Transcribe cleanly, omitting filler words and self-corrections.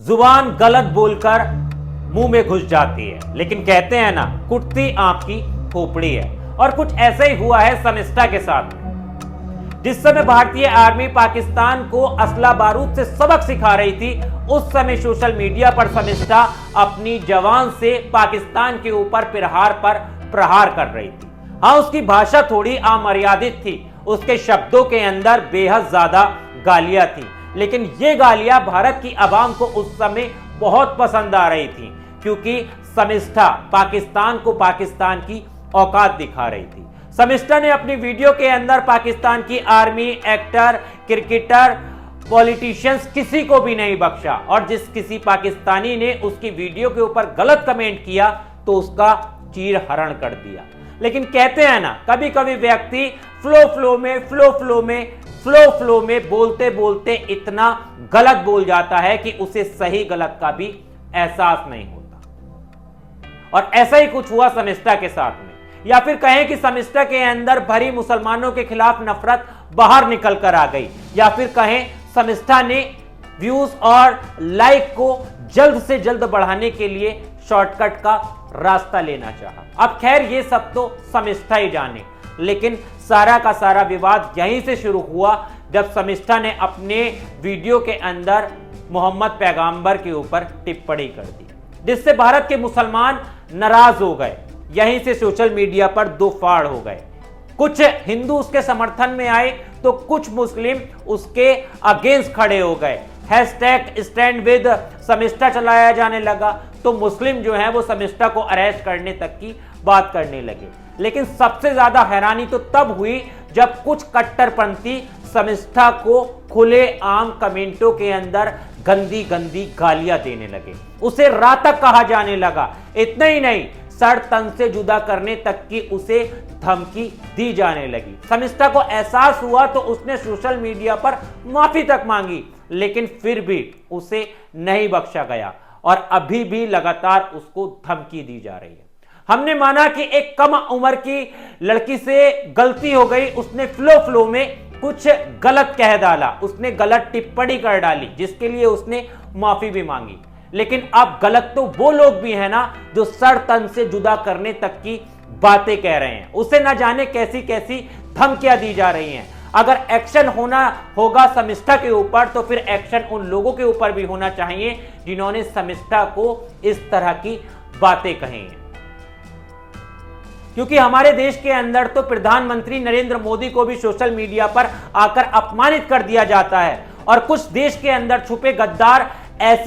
जुबान गलत बोलकर मुंह में घुस जाती है, लेकिन कहते हैं ना, कुटती आपकी खोपड़ी है। और कुछ ऐसा ही हुआ है शमिष्ठा के साथ में। जिस समय भारतीय आर्मी पाकिस्तान को असला बारूद से सबक सिखा रही थी, उस समय सोशल मीडिया पर शमिष्ठा अपनी जवान से पाकिस्तान के ऊपर प्रहार पर प्रहार कर रही थी। हाँ, उसकी भाषा थोड़ी अमर्यादित थी, उसके शब्दों के अंदर बेहद ज्यादा गालियां थी, लेकिन ये गालियां भारत की आवाम को उस समय बहुत पसंद आ रही थी, क्योंकि शमिष्ठा पाकिस्तान को पाकिस्तान की औकात दिखा रही थी। शमिष्ठा ने अपनी वीडियो के अंदर पाकिस्तान की आर्मी, एक्टर, क्रिकेटर, पॉलिटिशियंस किसी को भी नहीं बख्शा, और जिस किसी पाकिस्तानी ने उसकी वीडियो के ऊपर गलत कमेंट किया तो उसका चीर हरण कर दिया। लेकिन कहते हैं ना, कभी कभी व्यक्ति फ्लो में बोलते बोलते इतना गलत बोल जाता है कि उसे सही गलत का भी एहसास नहीं होता। और ऐसा ही कुछ हुआ शमिष्ठा के साथ में, या फिर कहें कि शमिष्ठा के अंदर भरी मुसलमानों के खिलाफ नफरत बाहर निकल कर आ गई, या फिर कहें शमिष्ठा ने व्यूज और लाइक को जल्द से जल्द बढ़ाने के लिए शॉर्टकट का रास्ता लेना चाहा। अब खैर ये सब तो शमिष्ठा ही जाने, लेकिन सारा का सारा विवाद यहीं से शुरू हुआ जब शमिष्ठा ने अपने वीडियो के अंदर मोहम्मद पैगंबर के ऊपर टिप्पणी कर दी, जिससे भारत के मुसलमान नाराज हो गए। यहीं से सोशल मीडिया पर दो फाड़ हो गए, कुछ हिंदू उसके समर्थन में आए तो कुछ मुस्लिम उसके अगेंस्ट खड़े हो गए। हैशटैग स्टैंड विद शमिष्ठा चलाया जाने लगा, तो मुस्लिम जो है वो शमिष्ठा को अरेस्ट करने तक की बात करने लगे। लेकिन सबसे ज्यादा हैरानी तो तब हुई जब कुछ कट्टरपंथी शमिष्ठा को खुले आम कमेंटों के अंदर गंदी गंदी गालियां देने लगे, उसे रातक कहा जाने लगा। इतना ही नहीं, सर तन से जुदा करने तक की उसे धमकी दी जाने लगी। शमिष्ठा को एहसास हुआ तो उसने सोशल मीडिया पर माफी तक मांगी, लेकिन फिर भी उसे नहीं बख्शा गया और अभी भी लगातार उसको धमकी दी जा रही है। हमने माना कि एक कम उम्र की लड़की से गलती हो गई, उसने फ्लो में कुछ गलत कह डाला, उसने गलत टिप्पणी कर डाली, जिसके लिए उसने माफी भी मांगी। लेकिन अब गलत तो वो लोग भी हैं ना जो सर तन से जुदा करने तक की बातें कह रहे हैं, उसे ना जाने कैसी कैसी धमकियां दी जा रही हैं। अगर एक्शन होना होगा शमिष्ठा के ऊपर तो फिर एक्शन उन लोगों के ऊपर भी होना चाहिए जिन्होंने शमिष्ठा को इस तरह की बातें कही हैं। क्योंकि हमारे देश के अंदर तो प्रधानमंत्री नरेंद्र मोदी को भी सोशल मीडिया पर आकर अपमानित कर दिया जाता है, और कुछ देश के अंदर छुपे गद्दार ऐसे